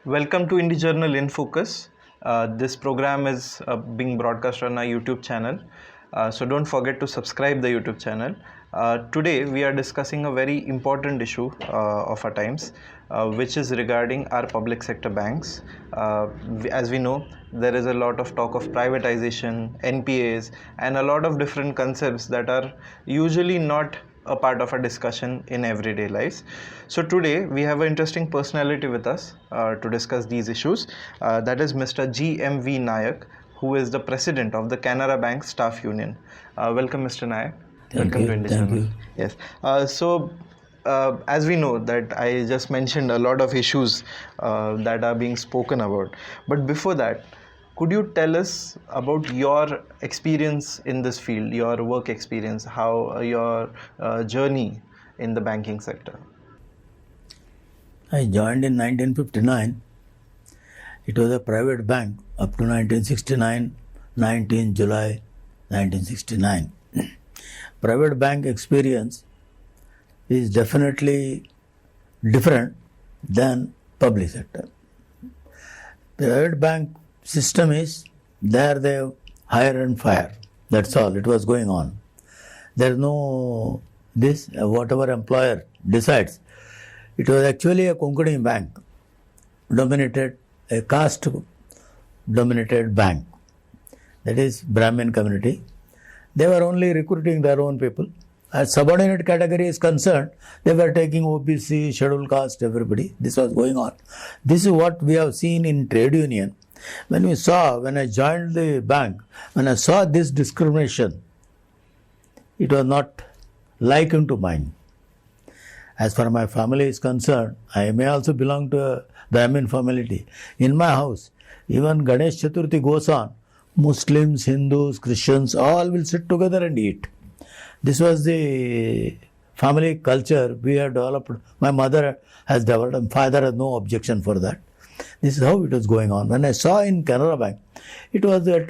Welcome to Indie Journal in Focus. This program is being broadcast on our YouTube channel. So don't forget to subscribe the YouTube channel. Today we are discussing a very important issue of our times, which is regarding our public sector banks. As we know, there is a lot of talk of privatization, NPAs, and a lot of different concepts that are usually not a part of our discussion in everyday lives. So today we have an interesting personality with us to discuss these issues. That is Mr. GMV Nayak, who is the president of the Canara Bank Staff Union. Welcome, Mr. Nayak. Welcome to Indie Journal. Yes. As we know that I just mentioned a lot of issues that are being spoken about. But before that, could you tell us about your experience in this field, your work experience, how your journey in the banking sector? I joined in 1959. It was a private bank up to 1969, 19 July 1969. Private bank experience is definitely different than public sector. Private bank system is there they hire and fire. That's all. It was going on. There's no this, whatever employer decides. It was actually a Konkani bank, dominated, a caste dominated bank. That is Brahmin community. They were only recruiting their own people. As subordinate category is concerned, they were taking OBC, scheduled caste, everybody. This was going on. This is what we have seen in trade union. When I joined the bank, when I saw this discrimination, it was not likened to mine. As far as my family is concerned, I may also belong to a Brahmin family. In my house, even Ganesh Chaturthi goes on, Muslims, Hindus, Christians, all will sit together and eat. This was the family culture we have developed. My mother has developed, and father has no objection for that. This is how it was going on. When I saw in Canara Bank, it was a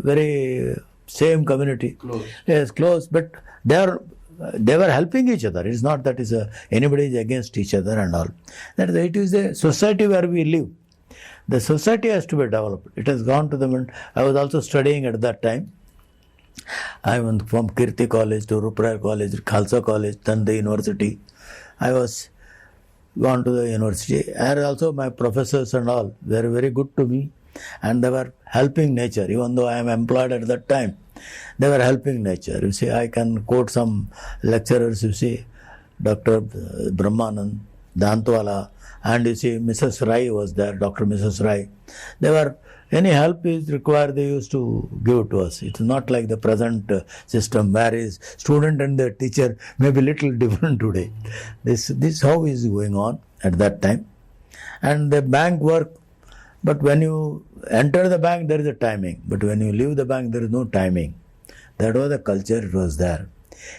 very same community. Close. Yes, close, but they were helping each other. It's not that anybody is against each other and all. That it is a society where we live. The society has to be developed. It has gone to the... I was also studying at that time. I went from Kirti College to Ruprayar College, Khalsa College, then the university. I was gone to the university, and also my professors and all were very good to me, and they were helping nature. Even though I am employed at that time, they were helping nature. You see, I can quote some lecturers, you see, Dr. Brahmanand, Dantwala, and you see Mrs. Rai was there, Dr. Mrs. Rai. They were, any help is required, they used to give it to us. It's not like the present system where is student and the teacher may be little different today. This how is going on at that time. And the bank work, but when you enter the bank, there is a timing. But when you leave the bank, there is no timing. That was the culture, it was there.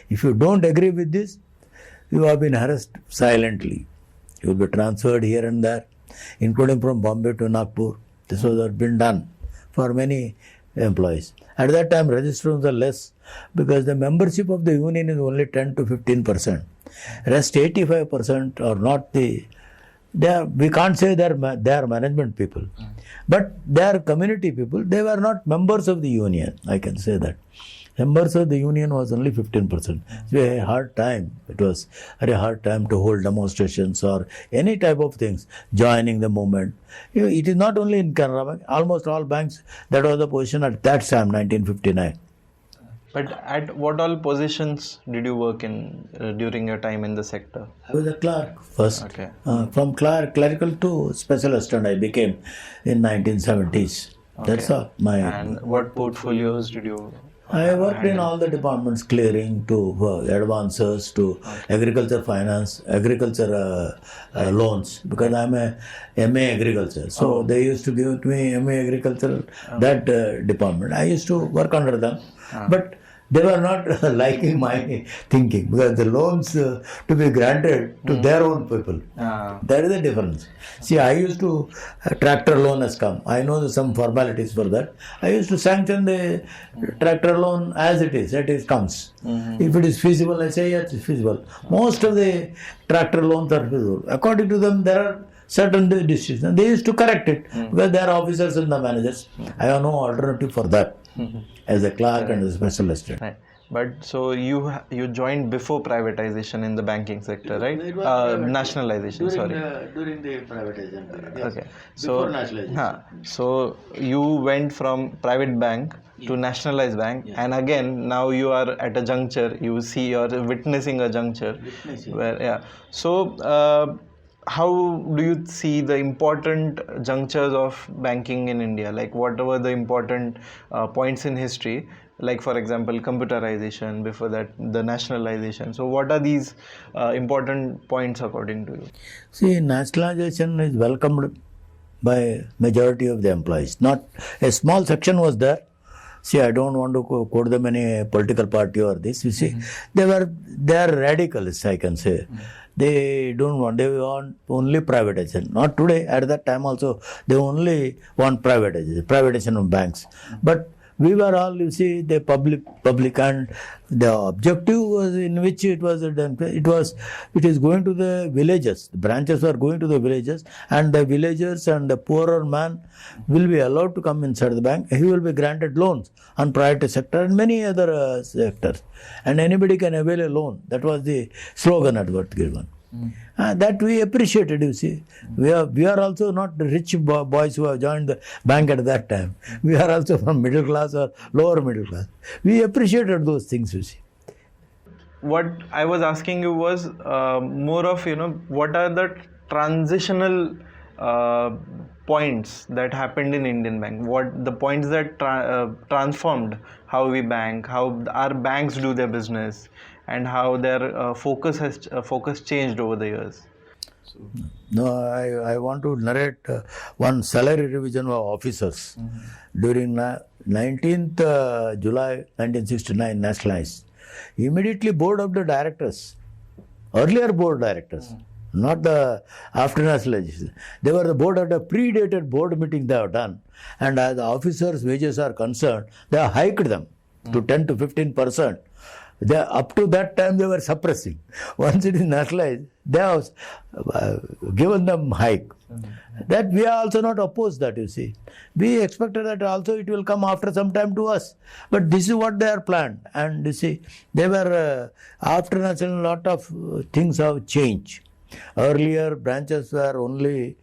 If you don't agree with this, you have been harassed silently. You will be transferred here and there, including from Bombay to Nagpur. This was been done for many employees. At that time, registrants are less because the membership of the union is only 10 to 15%. Rest 85% are not we can't say they are management people, but they are community people. They were not members of the union. I can say that. Members of the union was only 15%. It was a hard time. It was a very hard time to hold demonstrations or any type of things, joining the movement. It is not only in Canara Bank, almost all banks, that was the position at that time, 1959. But at what all positions did you work in during your time in the sector? I was a clerk first. Okay. From clerical to special assistant I became in 1970s. Okay. That's all. And what portfolios did you... I worked in all the departments, clearing to advances to agriculture finance, agriculture loans, because I'm a MA agriculture. So they used to give to me MA agriculture, that department. I used to work under them. But they were not liking my thinking because the loans to be granted to their own people. That is the difference. See, I used to, tractor loan has come. I know some formalities for that. I used to sanction the tractor loan as it is. That is comes. If it is feasible, I say yes, it's feasible. Most of the tractor loans are feasible. According to them, there are certain decisions. They used to correct it because they are officers and the managers. I have no alternative for that as a clerk and as a special assistant. Right. But so you joined before privatization in the banking sector, right? Nationalization, During the privatization period. Yes. Okay. So, so you went from private bank to nationalized bank, and again now you are at a juncture. You see, you are witnessing a juncture where So. How do you see the important junctures of banking in India? Like, what were the important points in history? Like, for example, computerization, before that, the nationalization. So, what are these important points according to you? See, nationalization is welcomed by majority of the employees. Not a small section was there. See, I don't want to quote them any political party or this. You see, they are radicalists, I can say. They don't want, they want only privatization. Not today, at that time also, they only want privatization of banks. But we were all, you see, the public, and the objective was in which it was done. It is going to the villages. The branches were going to the villages, and the villagers and the poorer man will be allowed to come inside the bank. He will be granted loans on private sector and many other sectors. And anybody can avail a loan. That was the slogan advert given. That we appreciated, you see. We are also not the rich boys who have joined the bank at that time. We are also from middle class or lower middle class. We appreciated those things, you see. What I was asking you was more of, what are the transitional points that happened in Indian bank? What the points that transformed how we bank, how our banks do their business, and how their focus changed over the years? No, I want to narrate one salary revision of officers during 19th July 1969 nationalized. Immediately board of the directors, earlier board directors, not the after nationalization. They were the board of the predated board meeting they have done. And as the officers' wages are concerned, they have hiked them to 10 to 15%. Up to that time they were suppressing. Once it is nationalized, they have given them hike. That we are also not opposed that, you see. We expected that also it will come after some time to us. But this is what they are planned. And you see, they were, after national, a lot of things have changed. Earlier, branches were only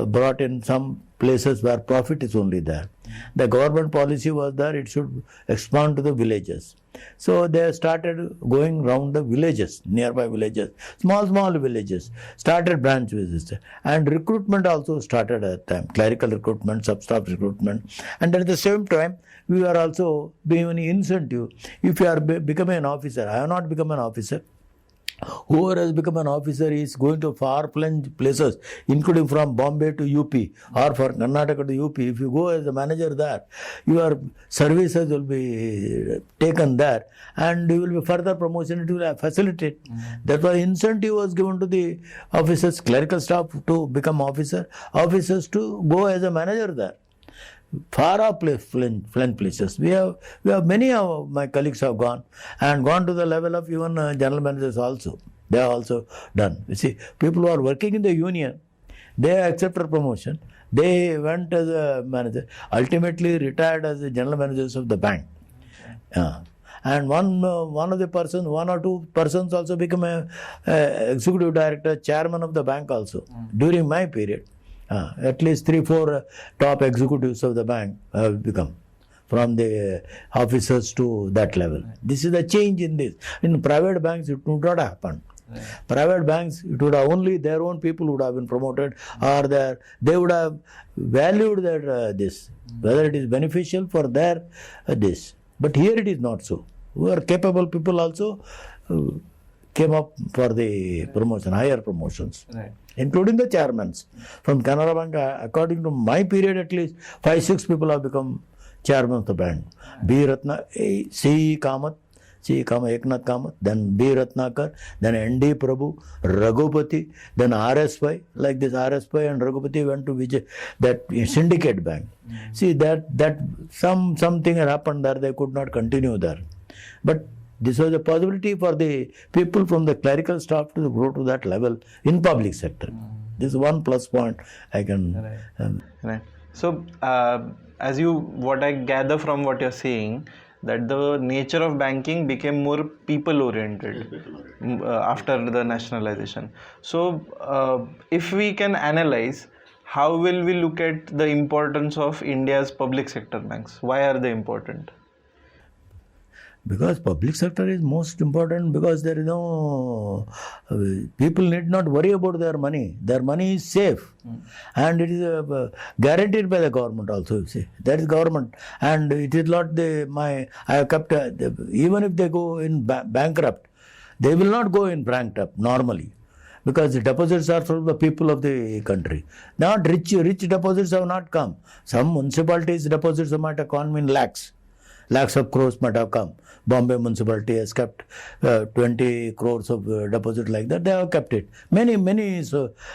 brought in some places where profit is only there. The government policy was that it should expand to the villages. So they started going round the villages, nearby villages, small villages, started branch visits. And recruitment also started at that time, clerical recruitment, sub-staff recruitment. And at the same time, we were also given incentive. If you are becoming an officer, I have not become an officer. Whoever has become an officer is going to far-flung places, including from Bombay to UP or for Karnataka to UP. If you go as a manager there, your services will be taken there and you will be further promotion. It will facilitate. That's why incentive was given to the officers, clerical staff to become officers to go as a manager there. Far off places. We have many of my colleagues have gone to the level of even general managers also. They have also done. You see, people who are working in the union, they accepted promotion. They went as a manager, ultimately retired as the general managers of the bank. And one or two persons also become a executive director, chairman of the bank also during my period. At least 3-4 top executives of the bank have become from the officers to that level. This is the change in this. In private banks, it would not happen. Private banks, it would have only their own people would have been promoted, or they would have valued this, whether it is beneficial for their this. But here it is not so. Who are capable people also came up for the promotion, higher promotions. Right. Including the chairmen. From Canara Bank, according to my period, at least 5-6 people have become chairmen of the bank. B. Ratna, C. Kamath, See, Eknath Kamath, then B. Ratnakar, then N.D. Prabhu, Raghupati, then RSY, like this RSY and Raghupati went to Vijay, that syndicate bank. See, that something had happened there, they could not continue there. But this was a possibility for the people from the clerical staff to grow to that level in public sector. This is one plus point I can... Right. So, what I gather from what you're saying, that the nature of banking became more people-oriented after the nationalization. So, if we can analyze, how will we look at the importance of India's public sector banks? Why are they important? Because public sector is most important, because there is no... people need not worry about their money. Their money is safe. And it is guaranteed by the government also, you see. That is government. And it is not I have kept... even if they go in bankrupt, they will not go in bankrupt normally. Because the deposits are from the people of the country. Not rich deposits have not come. Some municipalities' deposits might have come in lakhs. Lakhs of crores might have come. Bombay municipality has kept 20 crores of deposit like that. They have kept it. Many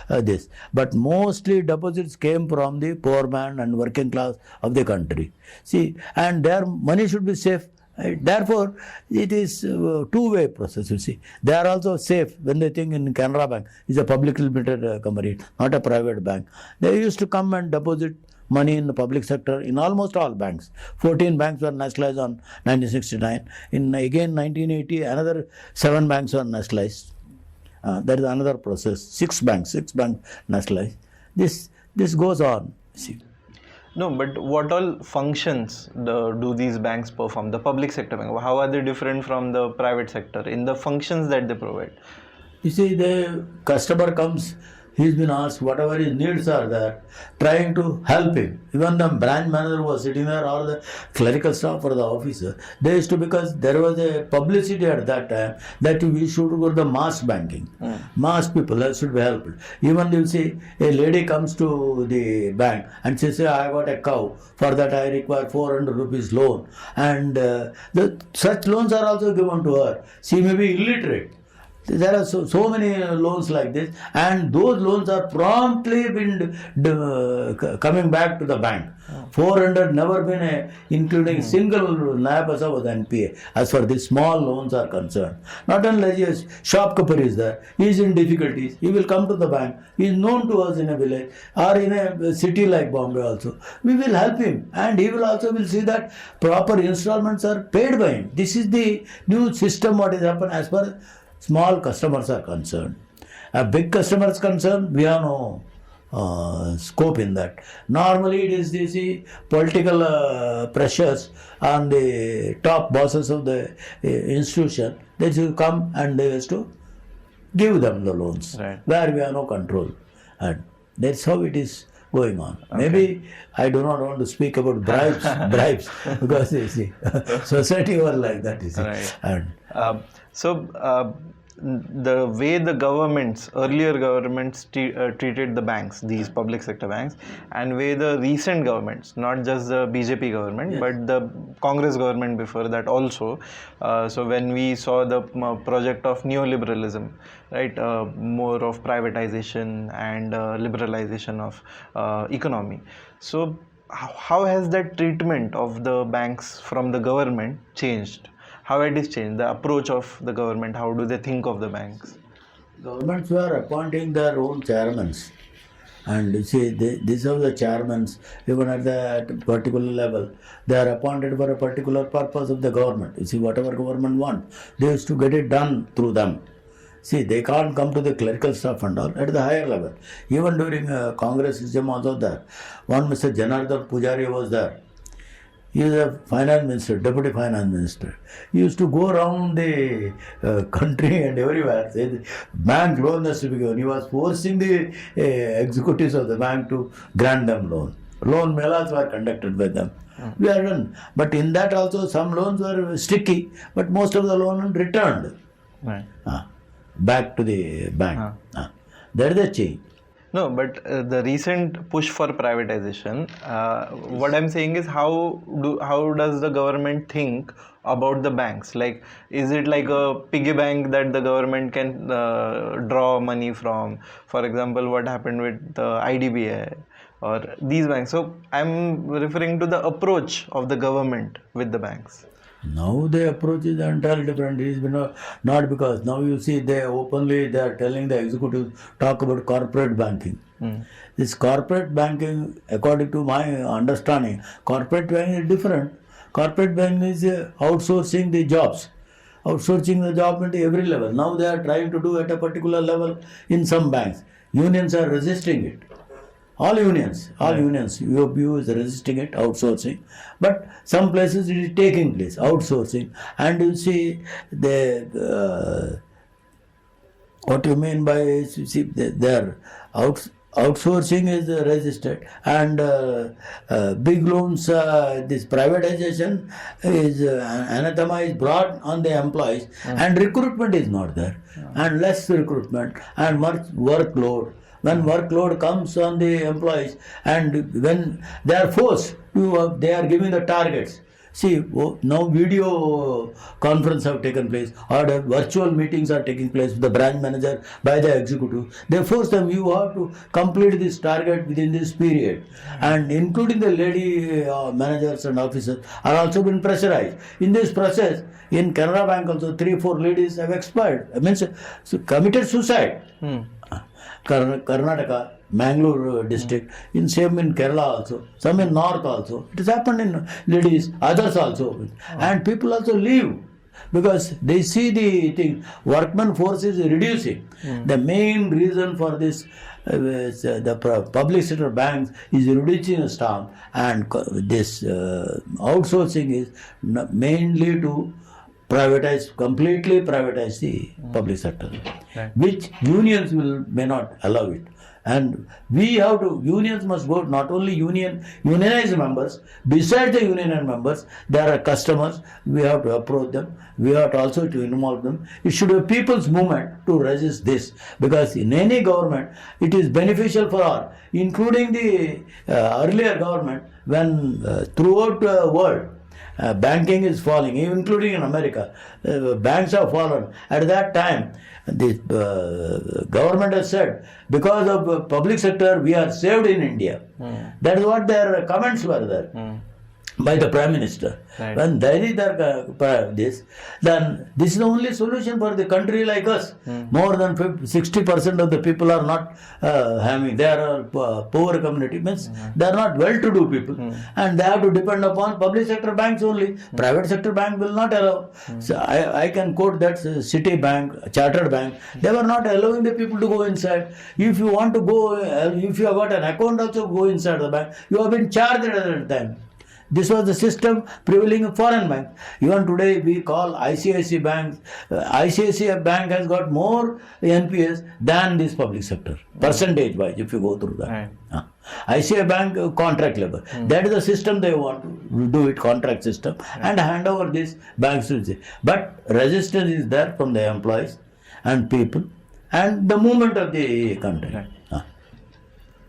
this. But mostly deposits came from the poor man and working class of the country. See, and their money should be safe. Therefore, it is a two-way process, you see. They are also safe when they think in Canara Bank. It's a publicly limited company, not a private bank. They used to come and deposit money in the public sector in almost all banks. 14 banks were nationalized on 1969. In again 1980, another 7 banks were nationalized. That is another process. 6 banks nationalized. This goes on. See. No, but what all functions do these banks perform? The public sector bank, how are they different from the private sector in the functions that they provide? You see, the customer comes, he's been asked whatever his needs are there, trying to help him. Even the branch manager was sitting there, or the clerical staff or the officer. They used to, because there was a publicity at that time that we should go to the mass banking. Mass people that should be helped. Even you see, a lady comes to the bank and she says, I got a cow, for that I require 400 rupees loan. And such loans are also given to her. She may be illiterate. There are so many loans like this, and those loans are promptly been coming back to the bank. 400 never been including single Naya Paisa was NPA as far as these small loans are concerned. Not only a shopkeeper is there, he is in difficulties, he will come to the bank, he is known to us in a village or in a city like Bombay also. We will help him, and he will also will see that proper installments are paid by him. This is the new system what is happened as far as small customers are concerned. Big customers concerned, we have no scope in that. Normally it is the political pressures on the top bosses of the institution. They should come and they have to give them the loans, right, where we have no control. And that's how it is going on. Okay. Maybe I do not want to speak about bribes, because you see, society was like that, you see. Right. And the way the earlier governments treated the banks, these public sector banks, and way the recent governments, not just the BJP government, but the Congress government before that also. So when we saw the project of neoliberalism, right, more of privatization and liberalization of economy. So how has that treatment of the banks from the government changed? How it is changed, the approach of the government, how do they think of the banks? Governments were appointing their own chairmen. And you see, these are the chairmen, even at the particular level, they are appointed for a particular purpose of the government. You see, whatever government wants, they used to get it done through them. See, they can't come to the clerical staff and all at the higher level. Even during Congress system also there. One Mr. Janardhan Pujari was there. He is a finance minister, deputy finance minister. He used to go around the country and everywhere, say the bank loan has to be given. He was forcing the executives of the bank to grant them loan. Loan melas were conducted by them. We are done. But in that also some loans were sticky, but most of the loans returned. Right. Back to the bank. That is a change. No, but the recent push for privatization, what I'm saying is how does the government think about the banks? Like, is it like a piggy bank that the government can draw money from? For example, what happened with the IDBI or these banks? So I'm referring to the approach of the government with the banks. Now the approach is entirely different. It is not because now you see they are telling the executives talk about corporate banking. This corporate banking, according to my understanding, corporate banking is different. Corporate banking is outsourcing the jobs. Outsourcing the job at every level. Now they are trying to do at a particular level in some banks. Unions are resisting it. All unions, UOPU is resisting it, outsourcing. But some places it is taking place, outsourcing. And you see, what you mean by, see, their outsourcing is resisted. And big loans, this privatization is, anathema is brought on the employees. And recruitment is not there. And less recruitment and much workload. When workload comes on the employees and when they are forced, they are giving the targets. See, now video conference have taken place or virtual meetings are taking place with the branch manager by the executive. They force them, you have to complete this target within this period. And including the lady managers and officers are also been pressurized. In this process, in Canara Bank also 3-4 ladies have expired. I mean, so committed suicide. Karnataka, Mangalore district, same in Kerala also, some in North also. It has happened in ladies, others also. And people also leave because they see the thing, workman force is reducing. The main reason for this, the public sector banks is reducing staff, and this outsourcing is mainly to completely privatize the public sector, which unions may not allow it. And we have to, unions must go, not only unionized members, besides the union members, there are customers, we have to approach them, we have to also to involve them. It should be a people's movement to resist this, because in any government, it is beneficial for all, including the earlier government, when throughout the world, banking is falling, including in America. Banks have fallen. At that time, the government has said, because of public sector, we are saved in India. That is what their comments were there. By the Prime Minister. Right. When there is this, then this is the only solution for the country like us. More than 60% of the people are not having, they are a poor community, means they are not well-to-do people, and they have to depend upon public sector banks only. Private sector bank will not allow. So I can quote that City Bank, Chartered Bank, they were not allowing the people to go inside. If you want to go, if you have got an account also, go inside the bank, you have been charged at that time. This was the system prevailing in foreign banks. Even today we call ICICI Bank. ICICI Bank has got more NPAs than this public sector, percentage wise, if you go through that. ICICI Bank contract labor. That is the system they want to do it, contract system, and hand over these banks to it. But resistance is there from the employees and people and the movement of the country.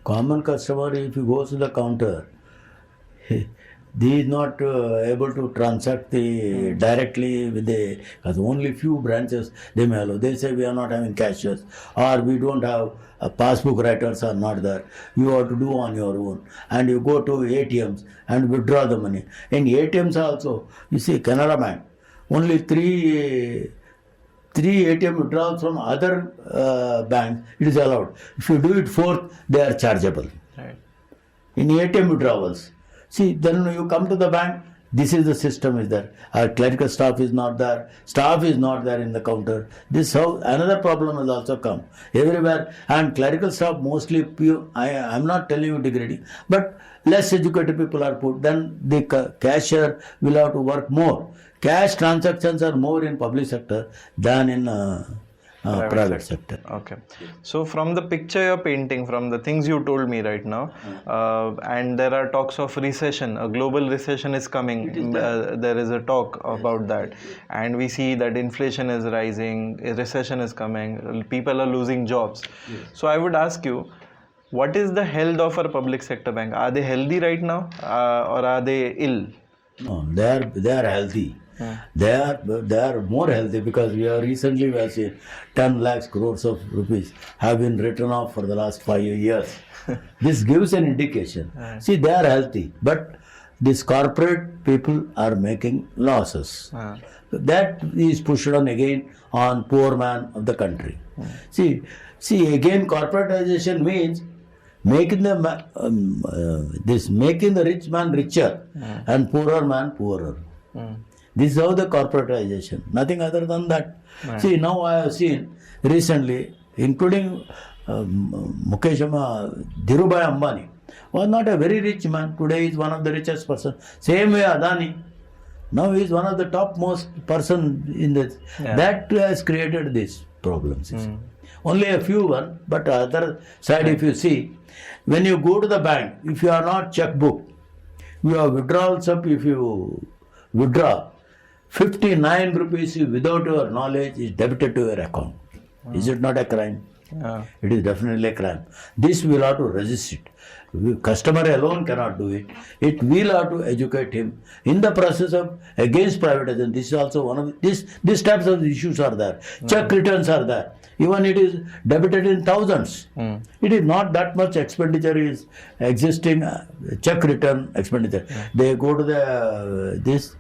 Common customer, if he goes to the counter, he is not able to transact directly with because only few branches they may allow. They say we are not having cashiers, or we don't have passbook writers are not there. You have to do on your own, and you go to ATMs and withdraw the money. In ATMs also, you see Canara Bank, only three ATM withdrawals from other banks it is allowed. If you do it fourth, they are chargeable. Right. In ATM withdrawals. See, then you come to the bank, this is the system is there. Our clerical staff is not there. Staff is not there in the counter. This how another problem has also come. Everywhere, and clerical staff mostly, I am not telling you degrading, but less educated people are put. Then the cashier will have to work more. Cash transactions are more in public sector than in private sector. Okay. So from the picture you're painting, from the things you told me right now, and there are talks of recession, a global recession is coming. There is a talk about that, and we see that inflation is rising, a recession is coming, people are losing jobs. Yes. So I would ask you, what is the health of our public sector bank? Are they healthy right now, or are they ill? No, they are healthy. They are more healthy because we have seen 10 lakhs crores of rupees have been written off for the last 5 years. This gives an indication. See, they are healthy, but these corporate people are making losses. That is pushed on again on poor man of the country. See again, corporatization means making the making the rich man richer and poorer man poorer. This is how the corporatization. Nothing other than that. See, now I have seen recently, including Mukesh Dhirubhai Ambani was not a very rich man. Today he is one of the richest person. Same way Adani. Now he is one of the topmost person in this. That has created these problems. Only a few one, but other side if you see, when you go to the bank, if you are not checkbook, your withdrawals up, if you withdraw, 59 rupees without your knowledge is debited to your account. Is it not a crime? It is definitely a crime. This we will have to resist it. Customer alone cannot do it. It will have to educate him in the process of against privatization. This is also one of these types of issues are there. Check returns are there. Even it is debited in thousands. It is not that much expenditure is existing. Check return expenditure. They go to the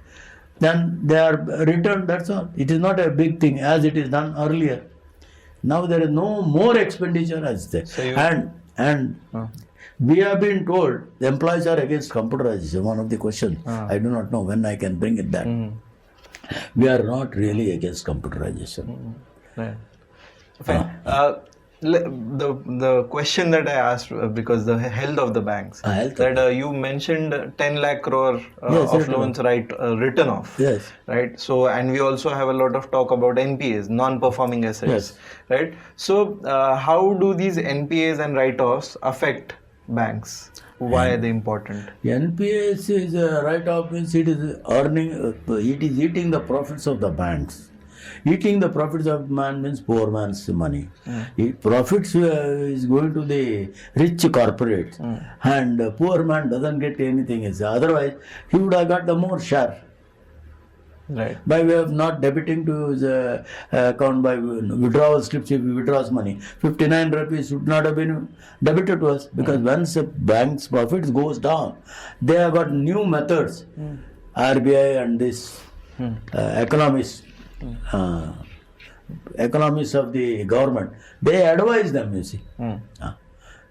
then they are returned. That's all. It is not a big thing as it is done earlier. Now there is no more expenditure as there. So and we have been told the employees are against computerization. One of the questions. I do not know when I can bring it back. We are not really against computerization. Fine. The question that I asked because the health of the banks that you mentioned 10 lakh crore of loans written off. Yes. Right. So and we also have a lot of talk about NPAs, non-performing assets. Yes. Right. So how do these NPAs and write-offs affect banks? Why are they important? NPAs is a write-off means it is earning, it is eating the profits of the banks. Eating the profits of man means poor man's money. Profits is going to the rich corporates and poor man doesn't get anything. Otherwise, he would have got the more share. Right. By way of not debiting to his account by withdrawal slips, if he withdraws money, 59 rupees should not have been debited to us because once a bank's profits goes down, they have got new methods. RBI and this economists of the government, they advise them, you see,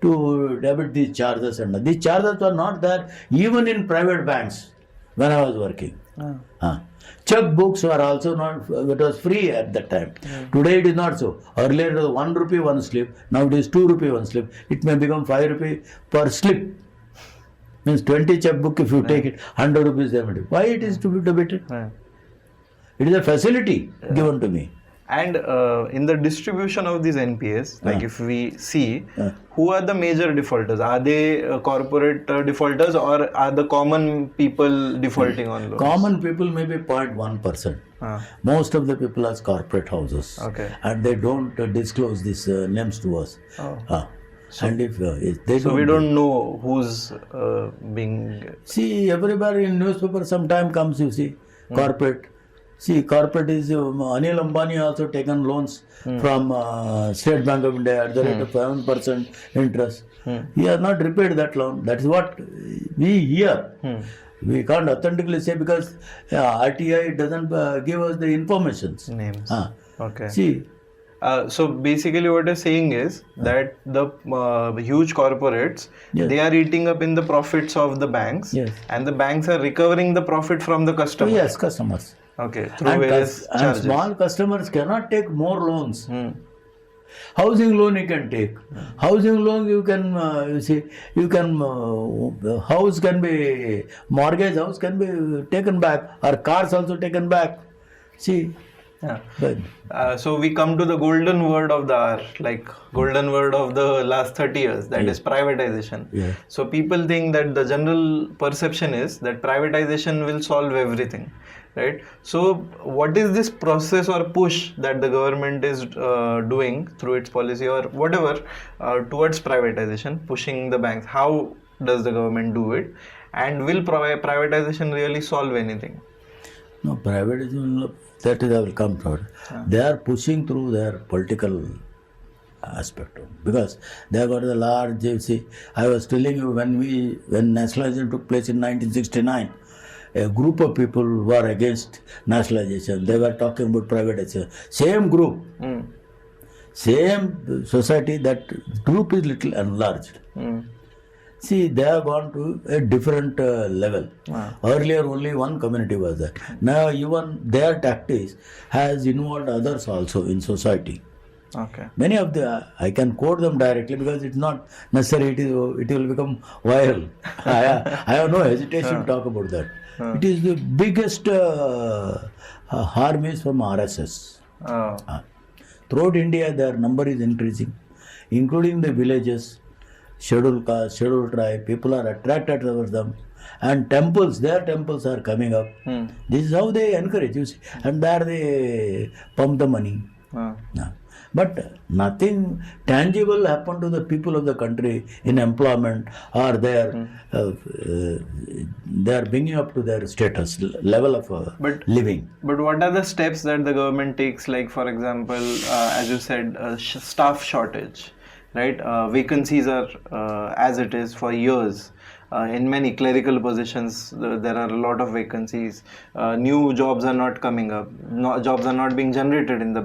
to debit these charges. And these charges were not there even in private banks when I was working. Check books were also not, it was free at that time. Today it is not so. Earlier it was 1 rupee one slip, now it is 2 rupee one slip. It may become 5 rupee per slip. Means 20 check book if you take it, 100 rupees they will do. Why it is to be debited? It is a facility given to me. And in the distribution of these NPAs, like if we see, who are the major defaulters? Are they corporate defaulters or are the common people defaulting on loans? Common people may be 0.1%. Most of the people are corporate houses. And they don't disclose these names to us. And if they so we don't know who's being... See, everywhere in newspaper sometime comes, you see, corporate. See, corporate is Anil Ambani also taken loans from State Bank of India at the rate of 7% interest. He has not repaid that loan. That is what we hear. We can't authentically say because RTI doesn't give us the information. Names. See. So basically what you're saying is that the huge corporates, they are eating up in the profits of the banks and the banks are recovering the profit from the customers. Yes, customers. Through various charges. And small customers cannot take more loans. Housing loan you can take. Housing loan you can, house can be, mortgage house can be taken back or cars also taken back. See. So we come to the golden word of the hour, like golden word of the last 30 years, that is privatization. So people think that the general perception is that privatization will solve everything, right? So what is this process or push that the government is doing through its policy or whatever towards privatization, pushing the banks? How does the government do it? And will privatization really solve anything? No, privatism, that is, I will come to it. They are pushing through their political aspect because they have got a large, you see, I was telling you when nationalization took place in 1969, a group of people were against nationalization. They were talking about privatization. Same group, same society, that group is little enlarged. See, they have gone to a different level. Earlier, only one community was there. Now, even their tactics has involved others also in society. Okay. Many of the, I can quote them directly because it's not necessary, it will become viral. I have no hesitation to talk about that. It is the biggest harm is from RSS. Throughout India, their number is increasing, including the villages, scheduled caste, scheduled tribe. People are attracted towards them. And temples, their temples are coming up. This is how they encourage, you see. And there they pump the money. But nothing tangible happened to the people of the country in employment, or they are bringing up to their status, level of living. But what are the steps that the government takes? Like, for example, as you said, staff shortage, right? Vacancies are as it is for years. In many clerical positions, there are a lot of vacancies. New jobs are not coming up. Jobs are not being generated in the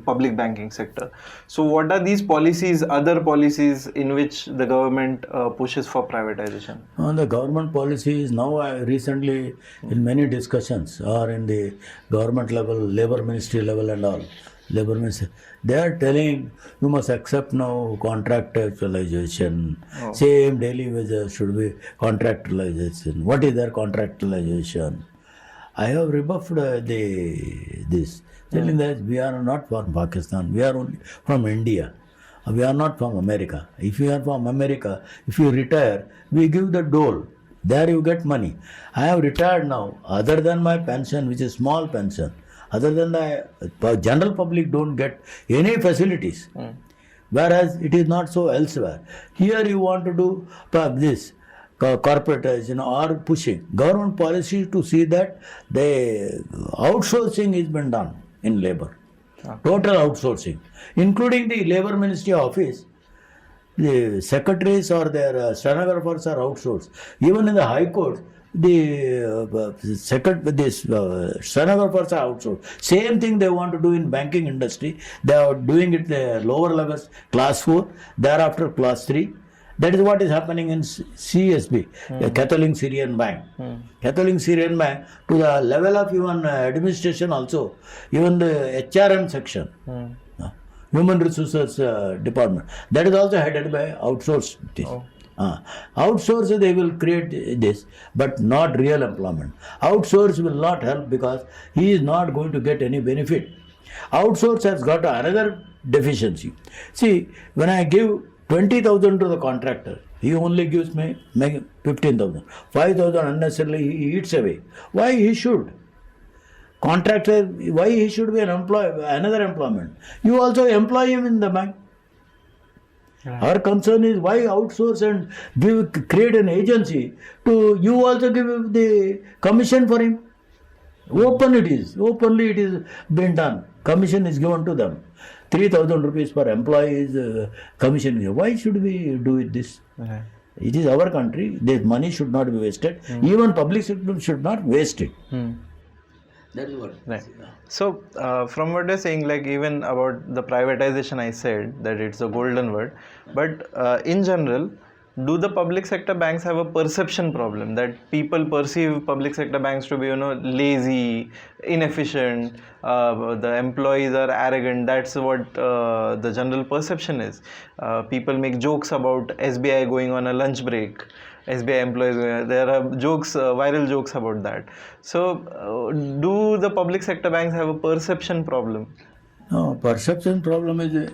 public banking sector. So what are these policies, other policies in which the government pushes for privatization? The government policies now, recently in many discussions, or in the government level, labor ministry level and all, labor ministry, they are telling you must accept now contractualization. Same daily wages should be contractualization. What is their contractualization? I have rebuffed this, telling that we are not from Pakistan, we are only from India. We are not from America. If you are from America, if you retire, we give the dole. There you get money. I have retired now. Other than my pension, which is small pension, other than the general public don't get any facilities. Whereas it is not so elsewhere. Here you want to do this corporatization or pushing. Government policy to see that the outsourcing has been done in labor. Total outsourcing. Including the labor ministry office. The secretaries or their stenographers are outsourced. Even in the high court, the stenographers are outsourced. Same thing they want to do in banking industry. They are doing it the lower levels, class 4, thereafter class 3. That is what is happening in CSB, the Catholic Syrian Bank. Catholic Syrian Bank, to the level of even administration also, even the HRM section. Human Resources Department. That is also headed by outsourced. Outsource, they will create this, but not real employment. Outsource will not help because he is not going to get any benefit. Outsource has got another deficiency. See, when I give 20,000 to the contractor, he only gives me 15,000. 5,000 unnecessarily he eats away. Why he should? Contractor, why he should be another employment? You also employ him in the bank. Our concern is why outsource and create an agency to you also give the commission for him. Openly it is being done. Commission is given to them. 3,000 rupees per employee is commission. Why should we do this? It is our country. This money should not be wasted. Even public sector should not waste it. That is what. Right. So, from what you're saying, like even about the privatization, I said that it's a golden word. But in general, do the public sector banks have a perception problem that people perceive public sector banks to be, lazy, inefficient, the employees are arrogant? That's what the general perception is. People make jokes about SBI going on a lunch break. SBI employees, there are jokes, viral jokes about that. So, do the public sector banks have a perception problem? No, perception problem is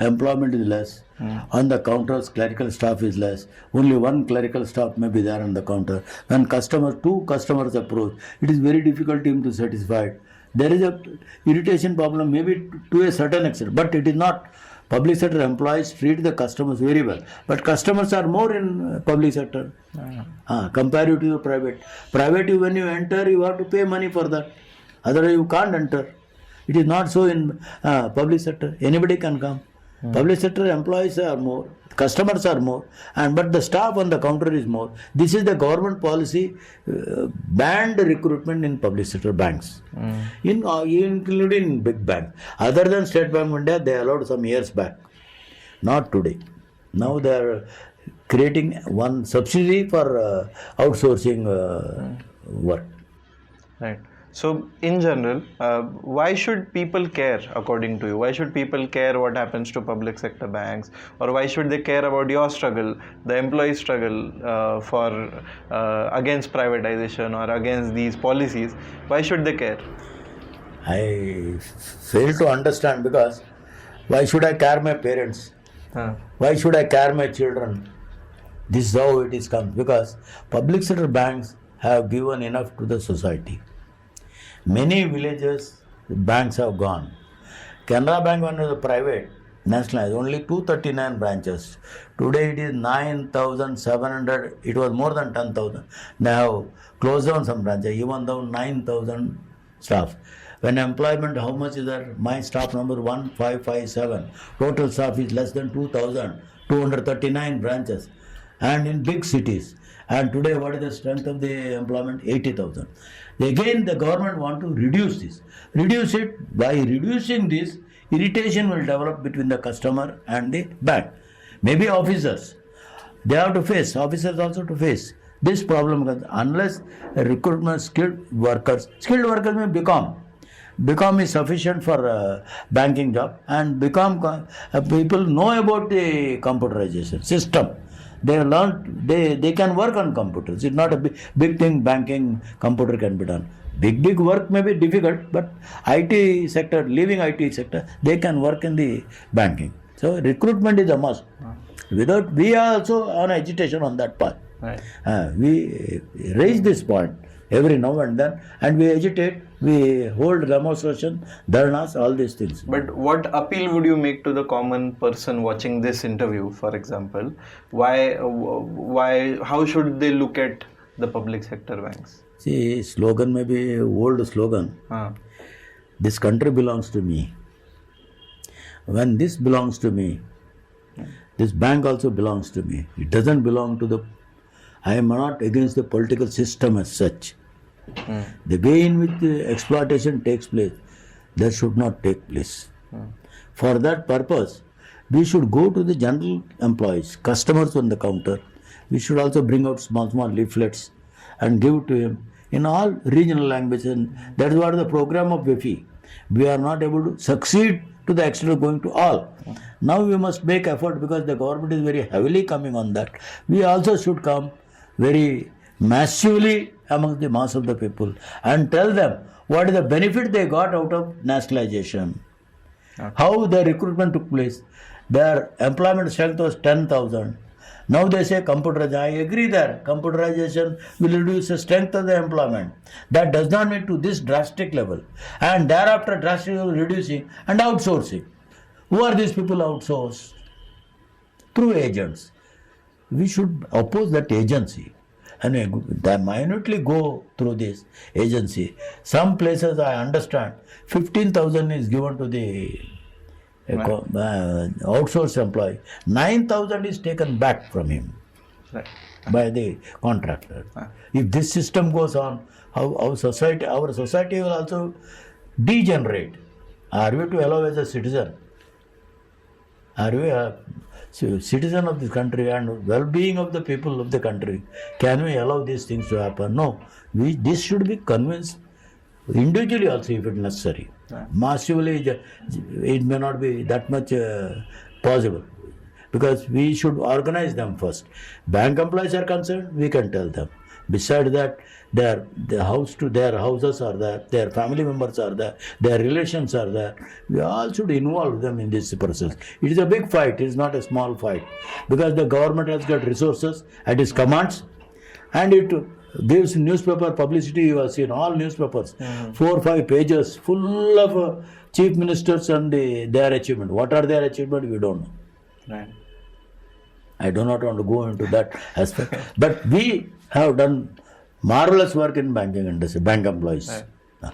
employment is less. On the counters, clerical staff is less. Only one clerical staff may be there on the counter. When two customers approach, it is very difficult to him to satisfy. There is a irritation problem, maybe to a certain extent, but it is not. Public sector employees treat the customers very well, but customers are more in public sector compared to the private. Private, when you enter, you have to pay money for that. Otherwise you can't enter. It is not so in public sector. Anybody can come. Public sector employees are more, customers are more, but the staff on the counter is more. This is the government policy, banned recruitment in public sector banks, including big banks. Other than State Bank of India, they allowed some years back, not today. Now they are creating one subsidy for outsourcing work. Right. So, in general, why should people care, according to you? Why should people care what happens to public sector banks? Or why should they care about your struggle, the employee struggle against privatization or against these policies? Why should they care? I fail to understand, because why should I care my parents? Why should I care my children? This is how it is come. Because public sector banks have given enough to the society. Many villages, banks have gone. Canara Bank, when it was private, nationalized, only 239 branches. Today it is 9,700, it was more than 10,000. They have closed down some branches, even down 9,000 staff. When employment, how much is that? My staff number 1557. Total staff is less than 2,000, 239 branches. And in big cities. And today what is the strength of the employment? 80,000. Again the government want to reduce this. Reduce it. By reducing this, irritation will develop between the customer and the bank. Maybe officers. They have to face, officers also to face this problem, unless recruitment skilled workers may become is sufficient for banking job, and people know about the computerization system. They learned, they can work on computers. It's not a big thing, banking, computer can be done. Big work may be difficult, but IT sector, leaving IT sector, they can work in the banking. So recruitment is a must. Without, we are also on agitation on that part. Right. We raise this point every now and then, and we agitate, we hold demonstration, dharnas, all these things. But what appeal would you make to the common person watching this interview, for example? How should they look at the public sector banks? See, slogan may be old slogan. This country belongs to me. When this belongs to me, this bank also belongs to me. It doesn't belong to the... I am not against the political system as such. The way in which the exploitation takes place, that should not take place. For that purpose, we should go to the general employees, customers on the counter. We should also bring out small leaflets and give to him in all regional languages. And that is what the program of WIFI. We are not able to succeed to the extent of going to all. Now we must make effort, because the government is very heavily coming on that. We also should come very massively among the mass of the people and tell them what is the benefit they got out of nationalization. How the recruitment took place. Their employment strength was 10,000. Now they say computerization. I agree there. Computerization will reduce the strength of the employment. That does not mean to this drastic level. And thereafter drastically reducing and outsourcing. Who are these people outsourced? Through agents. We should oppose that agency. And they minutely go through this agency. Some places I understand 15,000 is given to the outsourced employee. 9,000 is taken back from him by the contractor. If this system goes on, our society will also degenerate. Are we to allow as a citizen? Are we a citizen of this country and well-being of the people of the country? Can we allow these things to happen? No. This should be convinced individually also if it is necessary. Massively, it may not be that much possible, because we should organize them first. Bank employees are concerned, we can tell them. Besides that, their houses are there, their family members are there, their relations are there. We all should involve them in this process. It is a big fight, it is not a small fight, because the government has got resources at its commands, and it gives newspaper publicity. You have seen all newspapers, 4 or 5 pages full of chief ministers and their achievement. What are their achievement? We don't know. Right. I do not want to go into that aspect. But we have done marvelous work in banking industry, bank employees. Right.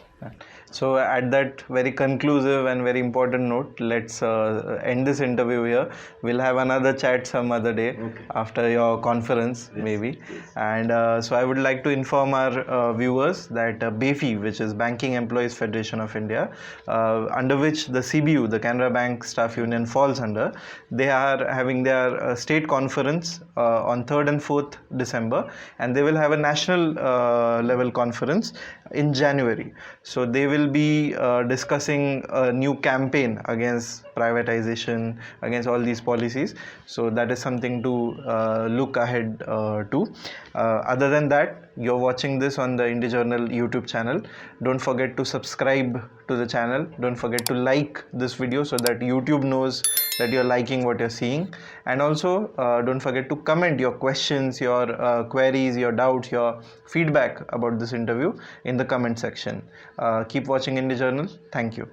So at that very conclusive and very important note, let's end this interview here. We'll have another chat some other day after your conference, maybe. And so I would like to inform our viewers that BEFI, which is Banking Employees Federation of India, under which the CBU, the Canara Bank Staff Union, falls under, they are having their state conference on 3rd and 4th December, and they will have a national level conference in January. So they will be discussing a new campaign against privatization, against all these policies. So that is something to look ahead to. Other than that, you're watching this on the Indie Journal YouTube channel. Don't forget to subscribe to the channel. Don't forget to like this video so that YouTube knows that you're liking what you're seeing. And also don't forget to comment your questions, your queries, your doubts, your feedback about this interview in the comment section. Keep watching Indie Journal. Thank you.